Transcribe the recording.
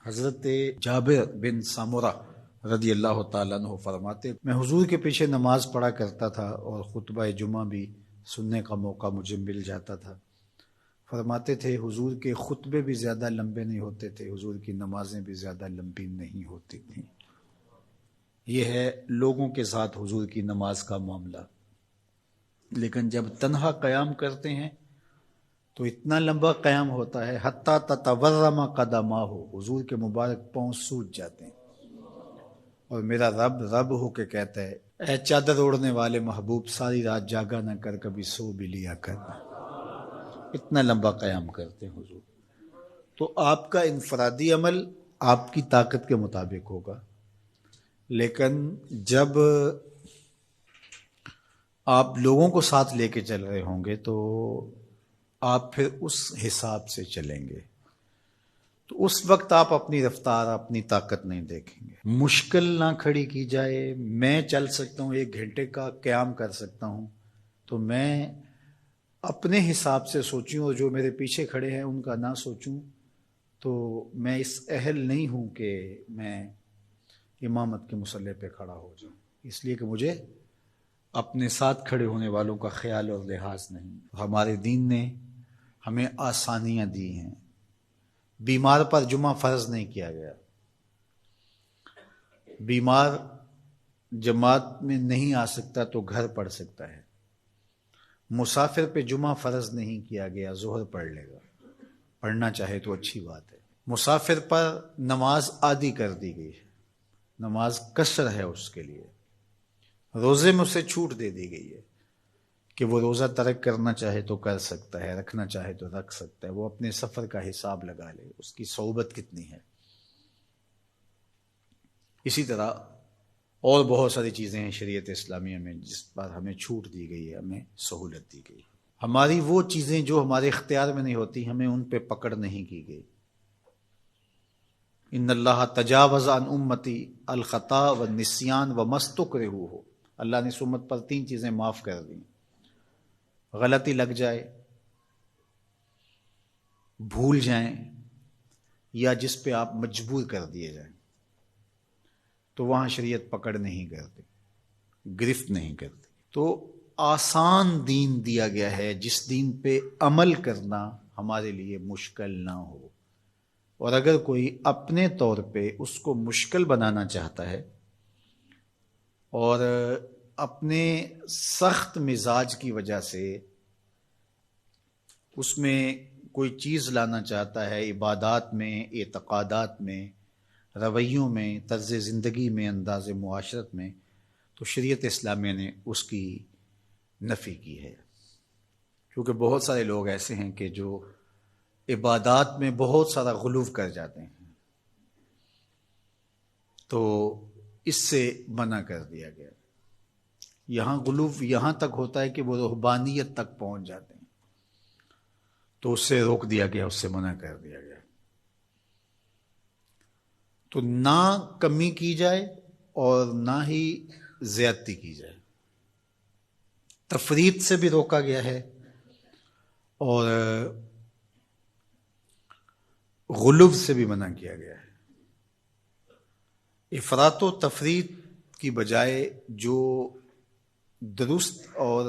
حضرت جابر بن سامورہ رضی اللہ تعالیٰ عنہ فرماتے، میں حضور کے پیچھے نماز پڑھا کرتا تھا اور خطبہ جمعہ بھی سننے کا موقع مجھے مل جاتا تھا۔ فرماتے تھے حضور کے خطبے بھی زیادہ لمبے نہیں ہوتے تھے، حضور کی نمازیں بھی زیادہ لمبی نہیں ہوتی تھیں۔ یہ ہے لوگوں کے ساتھ حضور کی نماز کا معاملہ، لیکن جب تنہا قیام کرتے ہیں تو اتنا لمبا قیام ہوتا ہے حتیٰ تتورم قدماہ، حضور کے مبارک پاؤں سوج جاتے ہیں، اور میرا رب رب ہو کے کہتا ہے، اے چادر اوڑھنے والے محبوب، ساری رات جاگا نہ کر، کبھی سو بھی لیا کر۔ اتنا لمبا قیام کرتے ہیں حضور۔ تو آپ کا انفرادی عمل آپ کی طاقت کے مطابق ہوگا، لیکن جب آپ لوگوں کو ساتھ لے کے چل رہے ہوں گے تو آپ پھر اس حساب سے چلیں گے، تو اس وقت آپ اپنی رفتار، اپنی طاقت نہیں دیکھیں گے۔ مشکل نہ کھڑی کی جائے، میں چل سکتا ہوں، 1 گھنٹے کا قیام کر سکتا ہوں، تو میں اپنے حساب سے سوچوں اور جو میرے پیچھے کھڑے ہیں ان کا نہ سوچوں، تو میں اس اہل نہیں ہوں کہ میں امامت کے مصلی پہ کھڑا ہو جاؤں، اس لیے کہ مجھے اپنے ساتھ کھڑے ہونے والوں کا خیال اور لحاظ نہیں۔ ہمارے دین نے ہمیں آسانیاں دی ہیں۔ بیمار پر جمعہ فرض نہیں کیا گیا، بیمار جماعت میں نہیں آ سکتا تو گھر پڑھ سکتا ہے۔ مسافر پہ جمعہ فرض نہیں کیا گیا، ظہر پڑھ لے گا، پڑھنا چاہے تو اچھی بات ہے۔ مسافر پر نماز عادی کر دی گئی ہے، نماز قصر ہے اس کے لیے۔ روزے میں اسے چھوٹ دے دی گئی ہے کہ وہ روزہ ترک کرنا چاہے تو کر سکتا ہے، رکھنا چاہے تو رکھ سکتا ہے، وہ اپنے سفر کا حساب لگا لے، اس کی صحبت کتنی ہے۔ اسی طرح اور بہت ساری چیزیں ہیں شریعت اسلامیہ میں جس پر ہمیں چھوٹ دی گئی ہے، ہمیں سہولت دی گئی۔ ہماری وہ چیزیں جو ہمارے اختیار میں نہیں ہوتی، ہمیں ان پہ پکڑ نہیں کی گئی۔ ان اللہ تجاوز عن امتی الخطا والنسیان وما استکرہوا، اللہ نے اس امت پر 3 چیزیں معاف کر دیں: غلطی لگ جائے، بھول جائیں، یا جس پہ آپ مجبور کر دیے جائیں، تو وہاں شریعت پکڑ نہیں کرتی، گرفت نہیں کرتی۔ تو آسان دین دیا گیا ہے جس دین پہ عمل کرنا ہمارے لیے مشکل نہ ہو، اور اگر کوئی اپنے طور پہ اس کو مشکل بنانا چاہتا ہے اور اپنے سخت مزاج کی وجہ سے اس میں کوئی چیز لانا چاہتا ہے، عبادات میں، اعتقادات میں، رویوں میں، طرز زندگی میں، انداز معاشرت میں، تو شریعت اسلامیہ نے اس کی نفی کی ہے۔ کیونکہ بہت سارے لوگ ایسے ہیں کہ جو عبادات میں بہت سارا غلو کر جاتے ہیں، تو اس سے منع کر دیا گیا۔ یہاں غلو یہاں تک ہوتا ہے کہ وہ رہبانیت تک پہنچ جاتے ہیں، تو اس سے روک دیا گیا، اس سے منع کر دیا گیا۔ تو نہ کمی کی جائے اور نہ ہی زیادتی کی جائے، تفریط سے بھی روکا گیا ہے اور غلو سے بھی منع کیا گیا ہے۔ افراط و تفریط کی بجائے جو درست اور